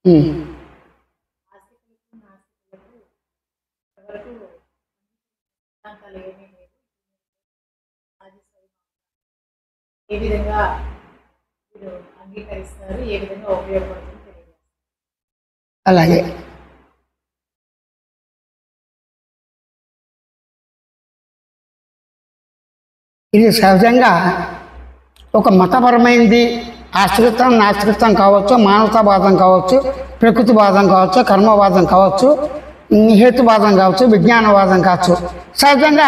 ఏ విధంగా మీరు అంగీకరిస్తారు, ఏ విధంగా ఉపయోగపడుతుంది తెలియదు. అలాగే ఇది సహజంగా ఒక మతపరమైనది ఆశ్రితం నాస్తికత్వం కావచ్చు, మానవతావాదం కావచ్చు, ప్రకృతివాదం కావచ్చు, కర్మవాదం కావచ్చు, హేతువాదం కావచ్చు, విజ్ఞానవాదం కావచ్చు. సహజంగా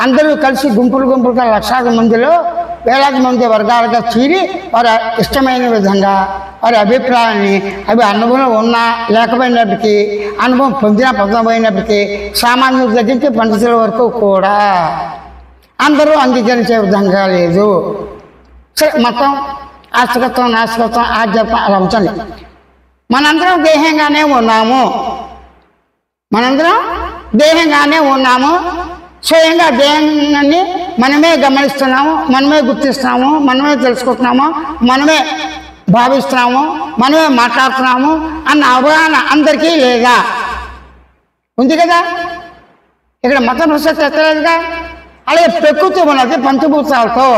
అందరూ కలిసి గుంపులుగా లక్షల మందిలో వేలాది మంది వర్గాలుగా చీరి వారి ఇష్టమైన విధంగా వారి అభిప్రాయాన్ని అవి అనుభవం ఉన్నా లేకపోయినప్పటికీ, అనుభవం పొందకపోయినప్పటికీ, సామాన్యుల దగ్గర నుంచి పండితుల వరకు కూడా అందరూ అంగీకరించే విధంగా లేదు. సరే, మతం ఆస్తికత్వం నాస్తికత్వం ఆధ్యాత్మం అలా ఉంటుంది. మనందరం దేహంగానే ఉన్నాము. స్వయంగా దేహాన్ని మనమే గమనిస్తున్నాము, మనమే గుర్తిస్తున్నాము, మనమే తెలుసుకుంటున్నాము, మనమే భావిస్తున్నాము, మనమే మాట్లాడుతున్నాము అన్న అవగాహన అందరికీ లేదా? ఉంది కదా. ఇక్కడ మతం ప్రసక్తి ఎత్తలేదుగా. అలాగే ప్రకృతి ఉన్నది పంచభూతాలతో.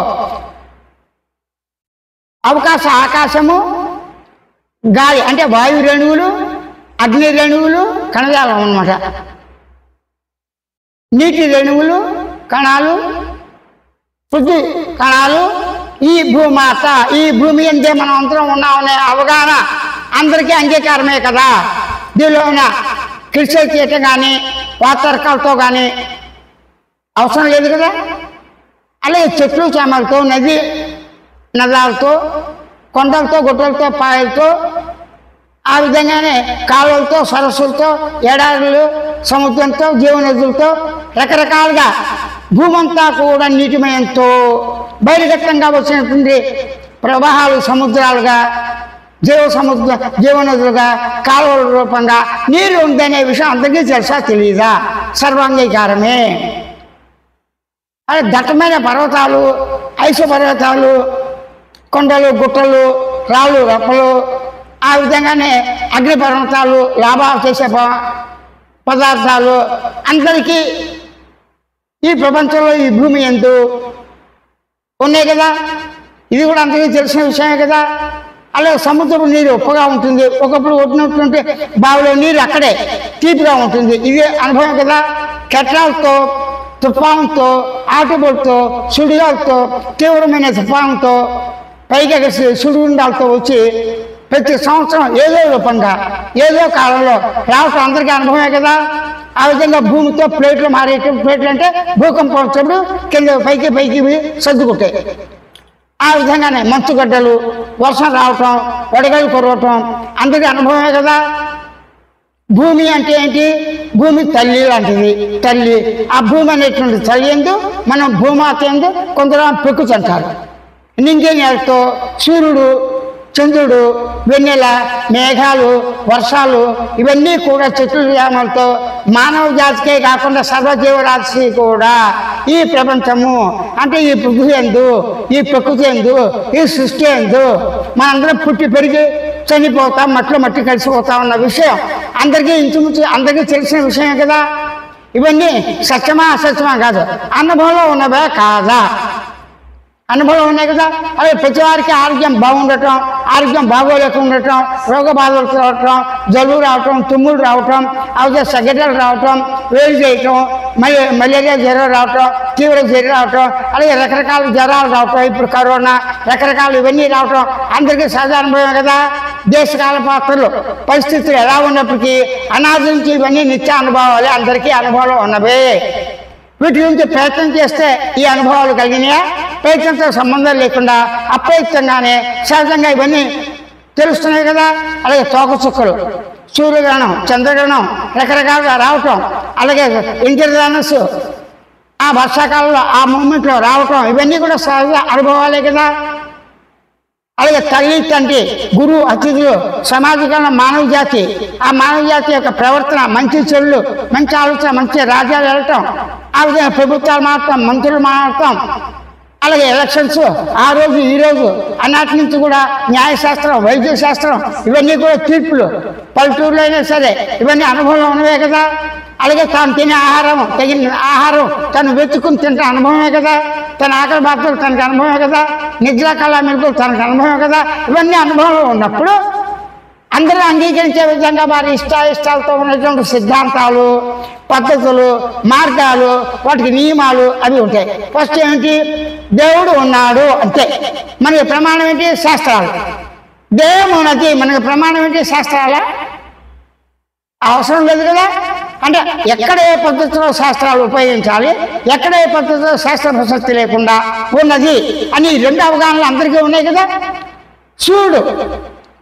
ఆకాశము, గాలి అంటే వాయు రేణువులు, అగ్ని రేణువులు, కణజాలం అన్నమాట. నీటి రేణువులు, కణాలు, పృథ్వీ కణాలు, ఈ భూమాత, ఈ భూమి అంతే మనం అందరం ఉన్నామనే అవగాహన అందరికీ అంగీకారమే కదా. దీనిలో ఉన్న క్రిస్టల్ చేయటం కానీ వాతర్కాలతో కానీ అవసరం లేదు కదా. అలాగే చెట్లు చేమలతో, నదాలతో, కొండలతో, గుట్టలతో, పాయలతో, ఆ విధంగానే కాలువలతో, సరస్సులతో, ఎడారులు, సముద్రంతో, జీవనదులతో రకరకాలుగా భూమంతా కూడా నీటిమయంతో బహిర్గతంగా వచ్చినటువంటి ప్రవాహాలు సముద్రాలుగా, జీవనదులుగా, కాలువల రూపంగా నీరు ఉందనే విషయం అందరికీ తెలుసా తెలియదా? సర్వాంగీకారమే. అదే దట్టమైన పర్వతాలు, ఐసు పర్వతాలు, కొండలు, గుట్టలు, రాళ్ళు, రప్పలు, ఆ విధంగానే అగ్ని పర్వతాలు, లాభాలు చేసే పదార్థాలు అందరికీ ఈ ప్రపంచంలో ఈ భూమి ఎందు ఉన్నాయి కదా. ఇది కూడా అందరికీ తెలిసిన విషయమే కదా. అలాగే సముద్రపు నీరు ఉప్పగా ఉంటుంది, ఒకప్పుడు ఒట్టినట్టుంటే బావిలో నీరు అక్కడే తీపిగా ఉంటుంది. ఇది అనుభవం కదా. కెట్రాలతో, తుఫాన్తో, ఆటుబోటుతో, సుడిగాలతో, తీవ్రమైన తుఫాన్తో, పైగా సుడిగుండాలతో వచ్చి ప్రతి సంవత్సరం ఏదో రూపంగా ఏదో కాలంలో రావటం అందరికీ అనుభవమే కదా. ఆ విధంగా భూమితో ప్లేట్లు మారేటప్పుడు, ప్లేట్లు అంటే భూకంపం వచ్చినప్పుడు కింద పైకి సర్దుకుంటాయి. ఆ విధంగానే మంచుగడ్డలు, వర్షం రావటం, వడగళ్ళు కురవటం అందరికీ అనుభవమే కదా. భూమి అంటే ఏంటి? భూమి తల్లి లాంటిది. తల్లి, ఆ భూమి అనేటువంటి తల్లి ఎందు మనం భూమాత ఎందు కొందరు ప్రకృతి అంటారు. నింగితో సూర్యుడు, చంద్రుడు, వెన్నెల, మేఘాలు, వర్షాలు ఇవన్నీ కూడా చెట్లు చేమలతో మానవ జాతికే కాకుండా సర్వజీవరాశి కూడా ఈ ప్రపంచము అంటే ఈ పృథ్వీ ఎందు, ఈ ప్రకృతి ఎందు, ఈ సృష్టి ఎందు మనందరం పుట్టి పెరిగి చనిపోతాం, మట్టి కలిసిపోతాం అన్న విషయం అందరికీ ఇంచుమించు అందరికీ తెలిసిన విషయమే కదా. ఇవన్నీ సత్యమా అసత్యమా కాదు, అనుభవంలో ఉన్నవే కాదా? అనుభవం ఉన్నాయి కదా. అదే ప్రతి వారికి ఆరోగ్యం బాగుండటం, ఆరోగ్యం బాగోలేక ఉండటం, రోగ బాధలు రావటం, జలుబు రావటం, తుమ్ములు రావటం, అలాగే సగటలు రావటం, వేడి చేయటం, మలేరియా జ్వరం రావటం, తీవ్ర జ్వరం రావటం, అలాగే రకరకాల జ్వరాలు రావటం, ఇప్పుడు కరోనా రకరకాలు ఇవన్నీ రావటం అందరికీ సాధారణమే కదా. దేశకాల పాత్రలు పరిస్థితులు ఎలా ఉన్నప్పటికీ అనాది నుంచి ఇవన్నీ నిత్య అనుభవాలే, అందరికీ అనుభవాలు ఉన్నవే. వీటి నుంచి ప్రయత్నం చేస్తే ఈ అనుభవాలు కలిగినాయా? ప్రయత్నంతో సంబంధం లేకుండా అప్రయత్నంగానే సహజంగా ఇవన్నీ తెలుస్తున్నాయి కదా. అలాగే తోకచుక్కలు, సూర్యగ్రహణం, చంద్రగ్రహణం రకరకాలుగా రావటం, అలాగే ఇంద్రధనస్సు ఆ వర్షాకాలంలో ఆ మూమెంట్లో రావటం ఇవన్నీ కూడా సహజ అనుభవాలే కదా. అలాగే తల్లి, తండ్రి, గురువు, అతిథులు, సమాజంలో మానవ జాతి, ఆ మానవ జాతి యొక్క ప్రవర్తన, మంచి చెడులు, మంచి ఆలోచన, మంచి రాజ్యాలు వెళ్ళటం, ఆ విధంగా ప్రభుత్వాలు మారటం, మంత్రులు మారటం, ఆ అలాగే ఎలక్షన్స్ ఆ రోజు ఈ రోజు అన్నటి నుంచి కూడా న్యాయశాస్త్రం, వైద్య శాస్త్రం ఇవన్నీ కూడా తీర్పులు. పల్లెటూరులో అయినా సరే ఇవన్నీ అనుభవంలో ఉన్నవే కదా. అలాగే తాను తినే ఆహారం, తగిన ఆహారం తను వెతుక్కుని తింటే అనుభవమే కదా. తన ఆకలి బాధలు తనకు అనుభవమే కదా. నిద్రాకాల మెరుపులు తనకు అనుభవమే కదా. ఇవన్నీ అనుభవంలో ఉన్నప్పుడు అందరూ అంగీకరించే విధంగా వారి ఇష్టాలతో ఉన్నటువంటి సిద్ధాంతాలు, పద్ధతులు, మార్గాలు, వాటికి నియమాలు అవి ఉంటాయి. ఫస్ట్ ఏమిటి? దేవుడు ఉన్నాడు అంతే. మనకి ప్రమాణం ఏంటి? శాస్త్రాలు. దేవుడు ఉన్నది మనకి ప్రమాణం ఏంటి? శాస్త్రాల అవసరం లేదు కదా. అంటే ఎక్కడ ఏ పద్ధతిలో శాస్త్రాలు ఉపయోగించాలి, ఎక్కడ ఏ పద్ధతిలో శాస్త్ర ప్రసక్తి లేకుండా ఉన్నది అని రెండు అవగాహనలు అందరికీ ఉన్నాయి కదా. సూర్యుడు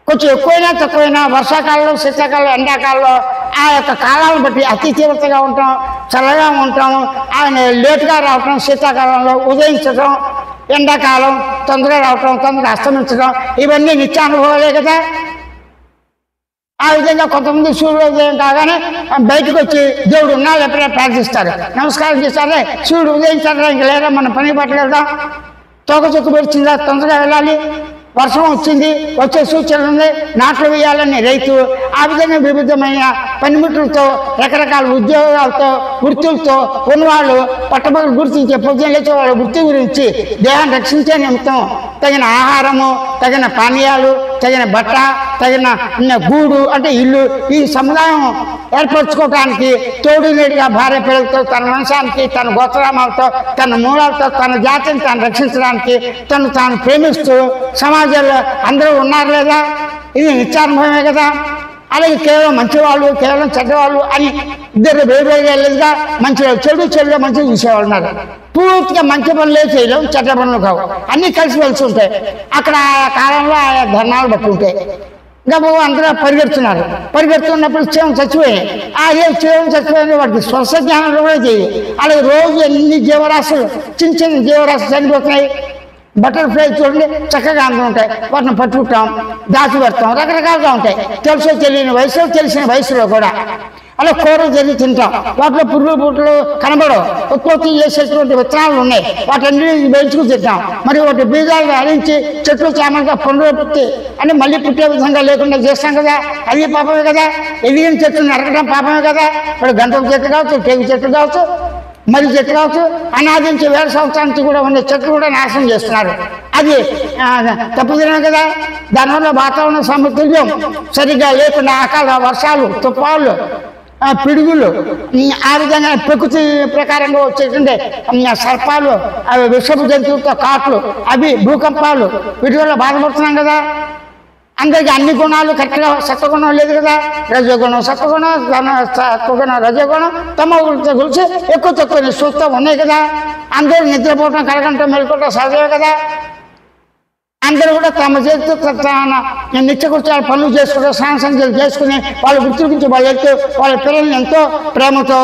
కొంచెం ఎక్కువైనా తక్కువైనా, వర్షాకాలంలో, శీతాకాలంలో, ఎండాకాలంలో ఆ యొక్క కాలాలను బట్టి అతి తీవ్రతగా ఉంటాం, చల్లగా ఉంటాం. ఆయన లేటుగా రావటం, శీతాకాలంలో ఉదయించడం, ఎండాకాలం తొందరగా రావటం, తొందరగా అస్తమించడం, ఇవన్నీ నిత్యానుభవాలే కదా. ఆ విధంగా కొంతమంది సూర్యోదయం కాగానే బయటకు వచ్చి దేవుడు ఉన్నాడు ఎప్పుడైనా ప్రార్థిస్తారు, నమస్కారం చేస్తారే, సూర్యుడు ఉదయించారా, ఇంక లేదా మనం పని పట్టుకెళ్దాం, తోక చుక్కు పెరిచిందా, తొందరగా వెళ్ళాలి, వర్షం వచ్చింది, వచ్చే సూచనలు ఉంది, నాట్లు వేయాలని రైతు. ఆ విధంగా వివిధమైన పనిముట్లతో, రకరకాల ఉద్యోగాలతో, వృత్తులతో ఉన్నవాళ్ళు పట్టబగలు గుర్తించే పొద్దున లేచే వాళ్ళ వృత్తి గురించి దేహాన్ని రక్షించే నిమిత్తం తగిన ఆహారము, తగిన పానీయాలు, తగిన బట్ట, తగిన గూడు అంటే ఇల్లు, ఈ సముదాయం ఏర్పరచుకోవటానికి తోడు నేడుగా భార్య పిల్లలతో, తన వంశానికి, తన గోత్రామాలతో, తన మూలాలతో, తన జాతిని తాను రక్షించడానికి తాను ప్రేమిస్తూ సమాజంలో అందరూ ఉన్నారు లేదా. ఇది నిత్యానుభవమే కదా. అలాగే కేవలం మంచివాళ్ళు, కేవలం చెడ్డవాళ్ళు అని ఇద్దరు వేరువేరుగా వెళ్ళేదిగా. మంచివాళ్ళు చెడులో మంచిగా చూసేవాళ్ళు ఉన్నారు. పూర్తిగా మంచి పనులే చేయలేం, చెడ్డ పనులు కావు, అన్నీ కలిసి వెలిసి ఉంటాయి. అక్కడ ఆ కాలంలో ఆయా ధర్నాలు బట్టి ఉంటాయి. గబు అందరూ పరిగెడుతున్నప్పుడు చేయం చచ్చిపోయాయి. ఆ చేయం చచ్చిపోయిన వాటికి స్వస్థ జ్ఞానం కూడా చేయి. అలాగే రోజు ఎన్ని జీవరాశులు, చిన్న జీవరాశులు చనిపోతున్నాయి. బటర్ఫ్లై చూడండి, చక్కగా అందరూ ఉంటాయి, వాటిని పట్టుకుంటాం, దాచి పెడతాం, రకరకాలుగా ఉంటాయి. తెలియని వయసులో, తెలిసిన వయసులో కూడా. అలా కూరలు జరిగి తింటాం, వాటిలో పురుగులు పుట్టులు కనబడవు, ఉత్పత్తి చేసేటువంటి విత్తనాలు ఉన్నాయి, వాటన్నిటిని పెంచుకుని తింటాం. మరి వాటి బీజాలు అరించి చెట్లు చామలుగా పండుగ పుట్టి అని మళ్ళీ పుట్టే విధంగా లేకుండా చేస్తాం కదా. అది పాపమే కదా. ఎదిగిన చెట్లు నరకడం పాపమే కదా. ఇప్పుడు గంటల చెట్లు కావచ్చు, టేగు చెట్లు కావచ్చు, మరి చెట్లు కావచ్చు, అనాది నుంచి 1000 సంవత్సరాల నుంచి కూడా ఉన్న చెట్లు కూడా నాశనం చేస్తున్నారు. అది తప్పుదినం కదా. దానివల్ల వాతావరణ సమతుల్యం సరిగ్గా లేకుండా అకాల వర్షాలు, తుఫాన్లు, పిడుగులు, ఆ విధంగా ప్రకృతి ప్రకారంగా వచ్చేటువంటి సర్పాలు, అవి విషపు జంతువులతో కాట్లు, అవి భూకంపాలు, వీటి వల్ల బాధపడుతున్నాం కదా. అందరికీ అన్ని గుణాలు కరెక్ట్గా సత్వగుణం లేదు కదా. రజోగుణం, సత్వగుణం, సత్వగుణం, రజోగుణం, తమోగుణంతో గురించి ఎక్కువ తక్కువ సూక్తం ఉన్నాయి కదా. అందరూ నిద్రపోవటం, కలగంటం, మెలుకోవటం సహజమే కదా. అందరూ కూడా తమ చేతితో నిత్యకృత్యాలు పనులు చేసుకుంటూ, స్నాన సంధ్యలు చేసుకుని వాళ్ళ వృత్తుల గురించి వాళ్ళు వెళ్తూ వాళ్ళ పిల్లల్ని ఎంతో ప్రేమతో,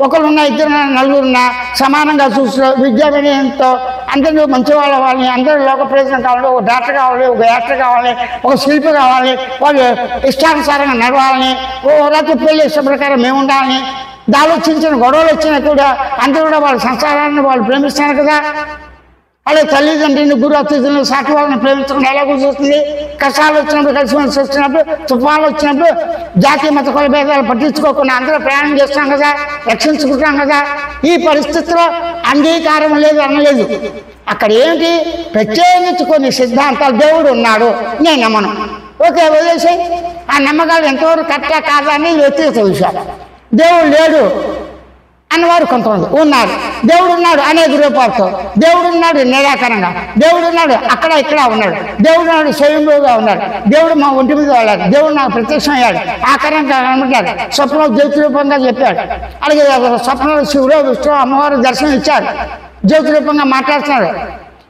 ఒకరున్నా, ఇద్దరున్నా, నలుగురున్నా సమానంగా చూస్తూ విద్యా వినయంతో అందరూ మంచి వాళ్ళని, అందరూ లోక ప్రయోజనం కావాలి, ఒక డాక్టర్ కావాలి, ఒక యాక్టర్ కావాలి, ఒక శిల్పి కావాలి, వాళ్ళు ఇష్టానుసారంగా నడవాలని, ఓ రాత్రి పెళ్లి ఇష్ట ప్రకారం మేము ఉండాలని, దానిలో చిన్న గొడవలు వచ్చినా కూడా అందరూ కూడా వాళ్ళ సంసారాన్ని వాళ్ళు ప్రేమిస్తారు కదా. అలాగే తల్లిదండ్రులను, గురు అతిథులను, సాటి వాళ్ళని ప్రేమించకుండా ఎలా కూర్చొస్తుంది. కష్టాలు వచ్చినప్పుడు, కలిసిమెలిసి వచ్చినప్పుడు, తుఫాన్లు వచ్చినప్పుడు జాతి మత కుల భేదాలు పట్టించుకోకుండా అందరూ ప్రయాణం చేస్తాం కదా, రక్షించుకుంటాం కదా. ఈ పరిస్థితిలో అంగీకారం లేదు అనలేదు. అక్కడ ఏంటి? ప్రత్యేకించి కొన్ని సిద్ధాంతాలు, దేవుడు ఉన్నాడు నేను నమ్మను, ఓకే వదిలేసి. ఆ నమ్మకాలు ఎంతవరకు కరెక్టా కాదా అని వ్యక్తిగత విషయాలు. దేవుడు లేడు అన్నవారు కొంతమంది ఉన్నారు. దేవుడు ఉన్నాడు అనేక రూపాలతో, దేవుడు ఉన్నాడు నిరాకారంగా, దేవుడు ఉన్నాడు అక్కడ ఇక్కడ ఉన్నాడు, దేవుడు ఉన్నాడు స్వయంభూగా ఉన్నాడు, దేవుడు మా ఒంటి మీద వాళ్ళాడు, దేవుడు నాకు ప్రత్యక్షం అయ్యాడు, ఆకారంగా కనబడ్డాడు, స్వప్నంలో జ్యోతి రూపంగా చెప్పాడు. అలాగే స్వప్నంలో శివుడు, విష్ణువు, అమ్మవారు దర్శనం ఇచ్చారు, జ్యోతి రూపంగా మాట్లాడుతున్నాడు.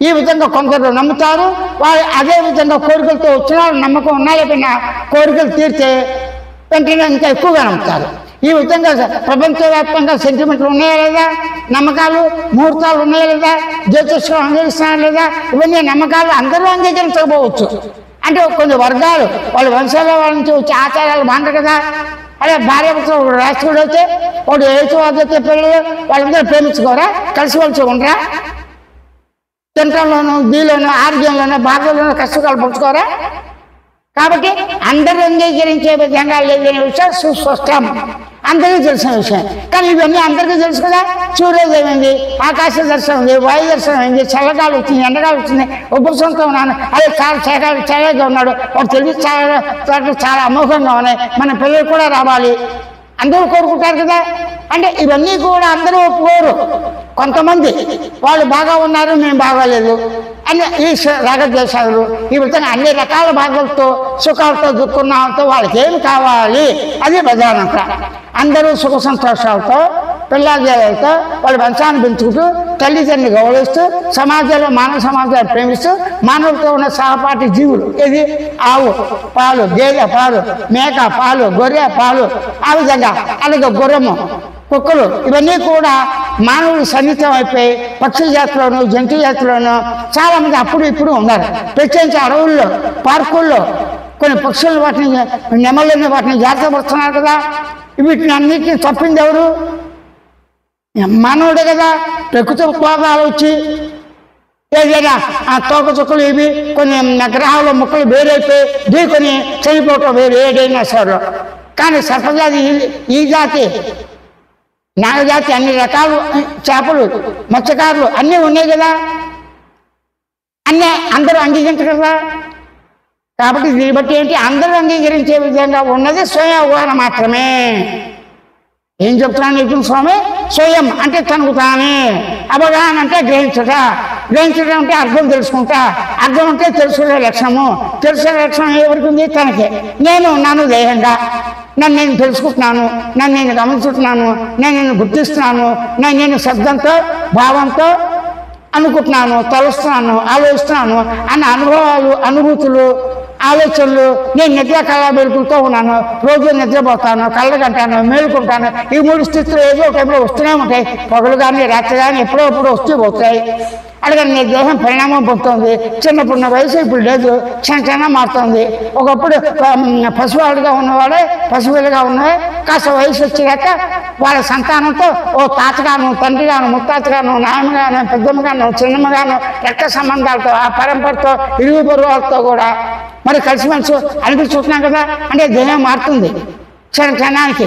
ఈ విధంగా కొందరు నమ్ముతారు. వాళ్ళు అదే విధంగా కోరికలతో వచ్చినారు, నమ్మకం ఉన్నా లేకపోయినా కోరికలు తీర్చే వెంటనే ఇంకా ఎక్కువగా నమ్ముతారు. ఈ విధంగా ప్రపంచవ్యాప్తంగా సెంటిమెంట్లు ఉన్నాయా లేదా, నమ్మకాలు, ముహూర్తాలు ఉన్నాయా లేదా, జ్యోతిష్యం అంగీకరిస్తున్నాయా లేదా, ఇవన్నీ నమ్మకాలు అందరూ అంగీకరించకపోవచ్చు. అంటే కొన్ని వర్గాలు వాళ్ళ వంశాల వాళ్ళ నుంచి వచ్చే ఆచారాలు బాగుంటారు కదా. అదే భార్యతో రాష్ట్రుడు అయితే వాడు ఏచువాదైతే పిల్లలు వాళ్ళందరూ ప్రేమించుకోరా, కలిసి వలసి ఉండరా? తింటంలోనూ దీనిలోనూ ఆరోగ్యంలోనూ బాధల్లోనూ కష్టకాలు పంచుకోరా. కాబట్టి అందరూ అంగీకరించే విధంగా లేదనే విషయం సుస్పష్టం, అందరికీ తెలిసిన విషయం. కానీ ఇవన్నీ అందరికీ తెలుసు కదా. సూర్యోదయం అయింది, ఆకాశ దర్శనం ఉంది, వాయు దర్శనం అయింది, చల్లగాలు వచ్చింది, ఎండగాలు వచ్చింది, ఉపశంతో ఉన్నాను, అదే చాలా చల్లగా ఉన్నాడు, వాడు తెలివి చాలా అమోఘంగా ఉన్నాయి, మన పిల్లలు కూడా రావాలి అందరూ కోరుకుంటారు కదా. అంటే ఇవన్నీ కూడా అందరూ ఒప్పుకోరు. కొంతమంది వాళ్ళు బాగా ఉన్నారు, మేము బాగాలేదు అని ఈ రాగద్వేషాలు ఈ విధంగా అన్ని రకాల బాధలతో సుఖాలతో దుఃఖంతో వాళ్ళకి ఏమి కావాలి అది ప్రధానంత. అందరూ సుఖ సంతోషాలతో పిల్లలతో వాళ్ళ వంశాన్ని పెంచుకుంటూ తల్లిదండ్రులు గౌరవిస్తూ సమాజంలో మానవ సమాజాన్ని ప్రేమిస్తూ మానవులతో ఉన్న సహపాఠి జీవులు ఇది ఆవు పాలు, గేదె పాలు, మేక పాలు, గొర్రె పాలు, ఆ విధంగా అలాగే గుర్రము, కుక్కలు ఇవన్నీ కూడా మానవులు సన్నిహితం అయిపోయి పక్షుల జాతిలోను జంతు జాతిలోను చాలా మంది అప్పుడు ఇప్పుడు ఉన్నారు. ప్రత్యేకించి అడవుల్లో పార్కుల్లో కొన్ని పక్షులు వాటిని నెమళ్ళని వాటిని జాగ్రత్త పడుతున్నారు కదా. వీటిని అన్నిటిని తప్పింది ఎవరు? మానవుడే కదా. ప్రకృతి కోపాలు వచ్చి ఏదైనా ఆ తోక చుక్కలు ఇవి కొన్ని గ్రహాల ముక్కలు వేరైపోయి ఢీకొని చనిపోవటం వేరు ఏదైనా సరే. కానీ సర్పజాతి ఈ జాతి నాగజాతి అన్ని రకాలు చేపలు మత్స్యకారులు అన్నీ ఉన్నాయి కదా, అన్నీ అందరూ అంగీకరించరు కదా. కాబట్టి దీన్ని బట్టి ఏంటి అందరూ అంగీకరించే విధంగా ఉన్నది స్వయం అవగాహన మాత్రమే. ఏం చెప్తున్నాను ఇప్పుడు స్వామి? స్వయం అంటే తనకు తానే, అవగాహన అంటే గ్రహించుట, గ్రహించడం అంటే అర్థం తెలుసుకుంటా, అర్థం అంటే తెలుసుకునే లక్షణము, తెలుసుకునే లక్షణం ఎవరికి ఉంది? తనకే. నేను ఉన్నాను దేహంగా, నన్ను నేను తెలుసుకుంటున్నాను, నన్ను నేను గమనించుకుంటున్నాను, నేను గుర్తిస్తున్నాను, నేను శబ్దంతో భావంతో అనుకుంటున్నాను, తలుస్తున్నాను, ఆలోచిస్తున్నాను అన్న అనుభవాలు అనుభూతులు ఆలోచనలు. నేను నిద్ర కళ మెలుకుంటూ ఉన్నాను, రోజు నిద్రపోతాను, కళ్ళ కంటాను, మేలుకుంటాను. ఈ మూడు స్థితులు ఏదో టైంలో వస్తూనే ఉంటాయి, పగలు కానీ రాత్రి కానీ ఎప్పుడో ఎప్పుడు వస్తూ పోతాయి. అలాగే నీ దేహం పరిణామం పొందుతుంది. చిన్నప్పుడున్న వయసు ఇప్పుడు లేదు, క్షణ మారుతుంది. ఒకప్పుడు పశువాడుగా ఉన్నవాడే పశువులుగా ఉన్నవాడే కాస్త వయసు వచ్చాక వాళ్ళ సంతానంతో ఓ తాతగాను తండ్రిగాను ముత్తాతగాను నాయనగాను పెద్దమ్మగాను చిన్నమ్మగాను రక్త సంబంధాలతో ఆ పరంపరతో ఇరుగు పొరుగులతో కూడా మరి కలిసిమెలిసి అనిపిస్తున్నాం కదా. అంటే దేహం మారుతుంది క్షణానికి.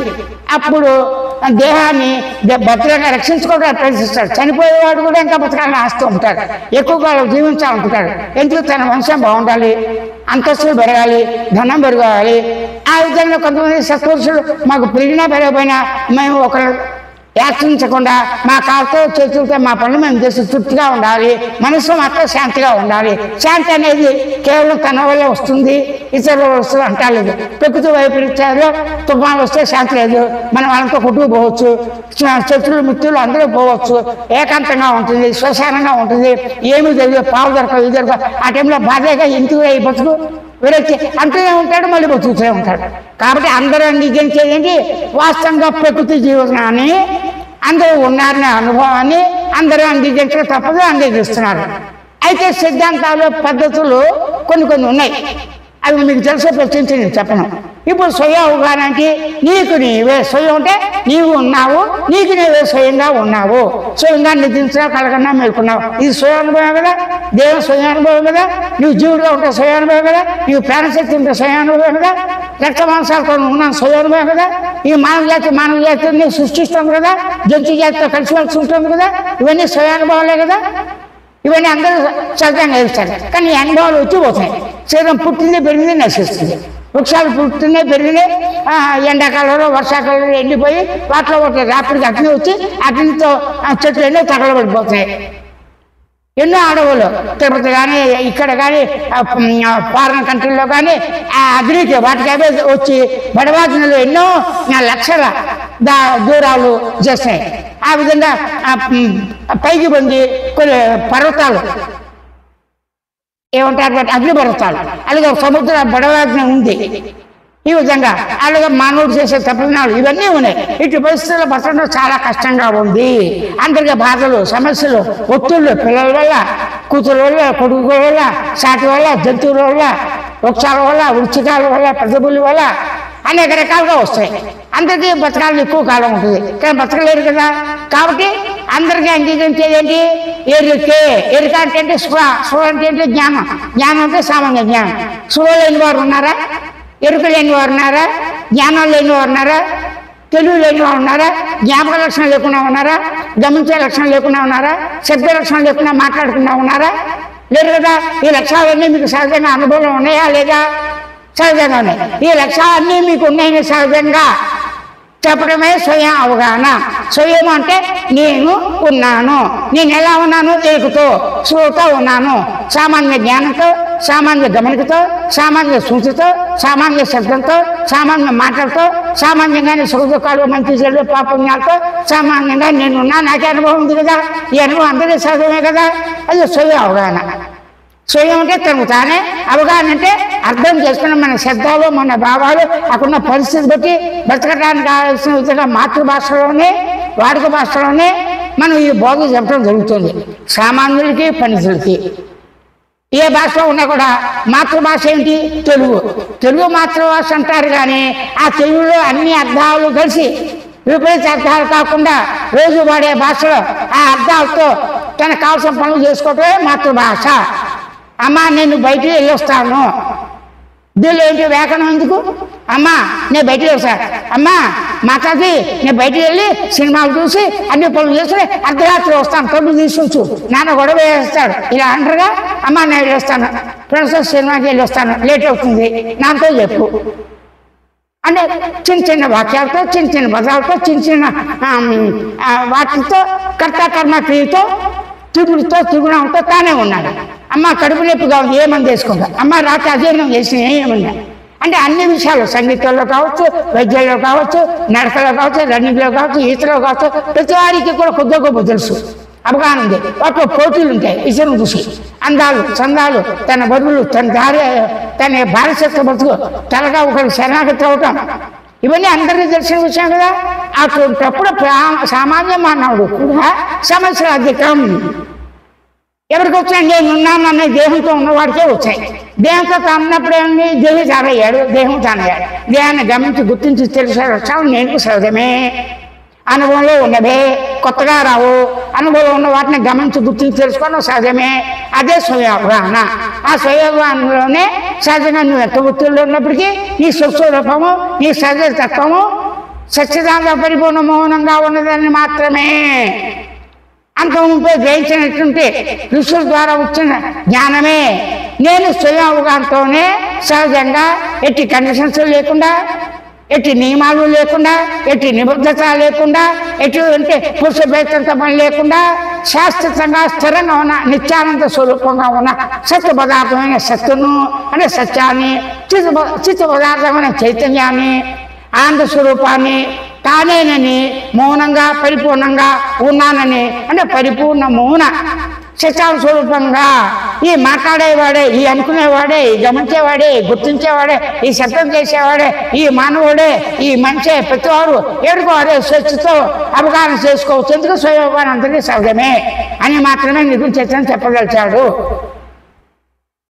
అప్పుడు దేహాన్ని భద్రంగా రక్షించుకోవడానికి ప్రయత్నిస్తాడు. చనిపోయేవాడు కూడా ఇంకా బతకాలని ఆస్తూ ఉంటాడు, ఎక్కువగా జీవించాలనుకుంటాడు. ఎందుకు? తన వంశం బాగుండాలి, అంతస్తులు పెరగాలి, ధనం పెరగాలి. ఆ విధంగా కొంతమంది సత్పురుషులు మాకు పెరిగినా పెరగపోయినా మేము ఒకరు యాచించకుండా మా కాళ్ళతో చేతులతో మా పనులు మేము చేసి తృప్తిగా ఉండాలి, మనసు మాత్రం శాంతిగా ఉండాలి. శాంతి అనేది కేవలం తన వల్ల వస్తుంది, ఇతరుల వస్తుంది అంటలేదు. ప్రకృతి వైపరీత్యాలు తుఫాను వస్తే శాంతి లేదు, మనం వాళ్ళతో కొట్టుకుపోవచ్చు, శత్రులు మిత్రులు అందరూ పోవచ్చు, ఏకాంతంగా ఉంటుంది, శ్మశానంగా ఉంటుంది, ఏమీ తెలియదు, పాలు దొరకదు, ఇది దొరకదు. ఆ టైంలో బాధగా ఇంటికి ఈ బతుకు విరక్తి అంటూనే ఉంటాడు, మళ్ళీ బతుకుతూనే ఉంటాడు. కాబట్టి అందరూ అంగీకరించేది ఏంటి? వాస్తవంగా ప్రకృతి జీవనాన్ని అందరూ ఉన్నారనే అనుభవాన్ని అందరూ అంగీకరించడం తప్పదు, అంగీకరిస్తున్నారు. అయితే సిద్ధాంతాలు పద్ధతులు కొన్ని ఉన్నాయి, అవి మీకు తెలిసే ప్రశ్నించి నేను చెప్పను. ఇప్పుడు స్వయం అవగాహన అంటే నీకు నీవే స్వయం అంటే నీవు ఉన్నావు, నీకు నీవే స్వయంగా ఉన్నావు, స్వయంగా నిద్రించినా కలగన్నా మేలుకున్నావు. ఇది స్వయం అనుభవం కదా, దేవం స్వయం అనుభవం కదా, నువ్వు జీవుడుగా ఉంటే స్వయం అనుభవం కదా, నీవు ప్రాణశక్తి ఉంటే స్వయం అనుభవం కదా, రక్త మాంసాలతో ఉన్నాను స్వయం అనుభవం కదా, ఈ మానవ జాతిని సృష్టిస్తుంది కదా, జంతు జాతితో కలిసిమెలిసి ఉంటుంది కదా, ఇవన్నీ స్వయానుభవాలే కదా. ఇవన్నీ అందరూ సహజంగా వేస్తారు. కానీ ఈ అనుభవాలు వచ్చి పోతాయి. శరీరం పుట్టింది పెరిగింది నశిస్తుంది. వృక్షాలు పుట్టినాయి పెరిగినాయి, ఎండాకాలంలో వర్షాకాలంలో ఎండిపోయి వాటిలో ఒకటి రాత్రికి అగ్ని వచ్చి అగ్నితో చెట్లు ఎన్నో తగలబడిపోతున్నాయి. ఎన్నో అడవులు తిరుపతి కానీ ఇక్కడ కానీ ఫారెన్ కంట్రీలో కానీ ఆ అగ్నికి వాటికి అవే వచ్చి బడవాసనలు ఎన్నో లక్షల దూరాలు చేస్తాయి. ఆ విధంగా పైకి పొంది కొన్ని పర్వతాలు ఏమంటారు అగ్ని పర్వతాలు, అలాగే సముద్ర బడవాగ్ని ఉంది. ఈ విధంగా అలాగే మానవుడు చేసే తప్పినాలు ఇవన్నీ ఉన్నాయి. ఇటు పరిస్థితుల్లో బతకడం చాలా కష్టంగా ఉంది. అందరికీ బాధలు సమస్యలు ఒత్తిళ్ళు, పిల్లల వల్ల, కూతురు వల్ల, కొడుకుల వల్ల, సాటి వల్ల, జంతువుల వల్ల, వృక్షాల వల్ల, వృక్షికాల వల్ల, ప్రతిభుల వల్ల అనేక రకాలుగా వస్తాయి. అందరికీ బతకాలని ఎక్కువ కాలం ఉంటుంది, కానీ బతకలేరు కదా. కాబట్టి అందరికీ అంగీకరించేది ఏంటి? ఎరుకే. ఎరుక అంటే స్పృహ. స్పృహ అంటే జ్ఞానం. జ్ఞానం అంటే సామాన్య జ్ఞానం. స్పృహ లేని వారు ఉన్నారా? ఎరుక లేని వారు ఉన్నారా? జ్ఞానం లేని వారు ఉన్నారా? తెలివి లేని వారు ఉన్నారా? జ్ఞాపక లక్షణం లేకుండా ఉన్నారా? గమనించే లక్షణం లేకుండా ఉన్నారా? శబ్ద లక్షణం లేకుండా మాట్లాడకుండా ఉన్నారా? లేరు కదా. ఈ లక్ష్యాలన్నీ మీకు సహజంగా అనుభవం ఉన్నాయా లేదా? సహజంగా ఉన్నాయి. ఈ లక్ష్యాలన్నీ మీకు ఉన్నాయని సహజంగా చెప్పడమే స్వయం అవగాహన. స్వయం అంటే నేను ఉన్నాను. నేను ఎలా ఉన్నాను? ఎరుకుతో, స్పృహతో ఉన్నాను. సామాన్య జ్ఞానంతో, సామాన్య గమనికతో, సామాన్య సూచితో, సామాన్య శబ్దంతో, సామాన్య మాటలతో, సామాన్యంగానే సుఖ దుఃఖాలు, మంచి చెడు, పాపుణ్యాలతో సామాన్యంగా నేనున్నా. నాకే అనుభవం ఉంది కదా. ఈ అనుభవం అందరికీ సహజమే కదా. అది స్వయం అవగాహన. స్వయం అంటే తనకు తానే. అవగాహన అంటే అర్థం చేసుకున్న మన శబ్దాలు, మన భావాలు, అక్కడున్న పరిస్థితి బట్టి బ్రతకడానికి కావాల్సిన విధంగా మాతృభాషలోనే, వాడుక భాషలోనే మనం ఈ బోధ చెప్పడం జరుగుతుంది. సామాన్యులకి, పండితులకి. ఏ భాషలో ఉన్నా కూడా మాతృభాష ఏంటి? తెలుగు. తెలుగు మాతృభాష అంటారు. కానీ ఆ తెలుగులో అన్ని అర్థాలు కలిసి విపరీత అర్థాలు కాకుండా రోజు వాడే భాషలో ఆ అర్థాలతో తనకు కావాల్సిన పనులు చేసుకోవటమే మాతృభాష. అమ్మ నేను బయటికి వెళ్ళొస్తాను. దీనిలో ఏంటి వ్యాకరణం ఎందుకు? అమ్మ నేను బయటికి వస్తాను. అమ్మ మాతాజీ నేను బయటికి వెళ్ళి సినిమాలు చూసి అన్ని పనులు చేసి అర్ధరాత్రి వస్తాను, తొమ్మిది తీసుకొచ్చు. నాన్న గొడవ వేస్తాడు. ఇలా అంటారుగా. అమ్మ నేను వెళ్ళొస్తాను, ఫ్రెండ్స్ సినిమాకి వెళ్ళి వస్తాను, లేట్ అవుతుంది, నాతో చెప్పు అంటే చిన్న చిన్న వాక్యాలతో, చిన్న చిన్న పదాలతో, చిన్న చిన్న వాటితో, కర్త కర్మ క్రియతో, తిరుగుడుతో, తిరుగుడంతో తానే ఉన్నాడు. అమ్మ కడుపు నొప్పిగా ఉంది, ఏమని చేసుకుంటా. అమ్మ రాత్రి అజీర్ణం చేసి ఏమన్నా అంటే అన్ని విషయాలు, సంగీతంలో కావచ్చు, వైద్యంలో కావచ్చు, నడకలో కావచ్చు, రన్నింగ్లో కావచ్చు, ఈతలో కావచ్చు, ప్రతి వారికి కూడా కొద్దిగా గొప్ప తెలుసు, అవగాహన ఉంది. వాటిలో పోటీలు ఉంటాయి. ఇతరులు చూసి అందాలు, చందాలు, తన బదులు, తన దారి, తన బానిసత్వ బతుకు, తలగా ఒకరికి శరణాగతి అవటం, ఇవన్నీ అందరికీ తెలిసిన విషయం కదా. అటువంటిప్పుడు సామాన్య మానవుడు కూడా సమస్యలు అధికం. ఎవరికి వచ్చాయి? నేను ఉన్నానన్న దేహంతో ఉన్నవాడికే వచ్చాయి. దేహంతో తాన్నప్పుడు ఏమి? దేహి తానయ్యాడు, దేహం తానయ్యాడు. దేహాన్ని గమనించి గుర్తించి తెలిసే లక్ష్యాలు నేను సహజమే, అనుభవంలో ఉన్నవే, కొత్తగా రావు. అనుభవంలో ఉన్న వాటిని గమనించి గుర్తించి తెలుసుకోవడం సహజమే. అదే స్వయావగాహన. ఆ స్వయావగాహనలోనే సహజంగా నువ్వు ఎంత వృత్తుల్లో ఉన్నప్పటికీ నీ స్వస్వరూపము, నీ సహజ తత్వము సచ్చిదానంద పరిపూర్ణ మౌనంగా ఉన్నదని మాత్రమే. అంతముంపై గ్రహించినటువంటి ఋషుల ద్వారా వచ్చిన జ్ఞానమే. నేను స్వయం అవగాహనతోనే సహజంగా ఎట్టి కండిషన్స్ లేకుండా, ఎట్టి నియమాలు లేకుండా, ఎట్టి నిబద్ధత లేకుండా, ఎటువంటి పురుష ప్రయత్నంతో పని లేకుండా శాశ్వతంగా స్థిరంగా ఉన్న నిత్యానంద స్వరూపంగా ఉన్న సత్య పదార్థమైన సత్తును అంటే సత్యాన్ని, చిత్త పదార్థమైన చైతన్యాన్ని, ఆనంద స్వరూపాన్ని, తానేనని మౌనంగా పరిపూర్ణంగా ఉన్నానని అంటే పరిపూర్ణ మౌన సత్యాల స్వరూపంగా ఈ మాట్లాడేవాడే, ఈ అనుకునేవాడే, ఈ గమనించేవాడే, గుర్తించేవాడే, ఈ శబ్దం చేసేవాడే, ఈ మానవుడే, ఈ మనిషే, ప్రతివారు ఏడుకోవారే స్వేచ్ఛతో అవగాహన చేసుకోవచ్చు. ఎందుకు స్వయం అందరికీ సహజమే అని మాత్రమే నిరూపించేదని చెప్పదలిచాడు.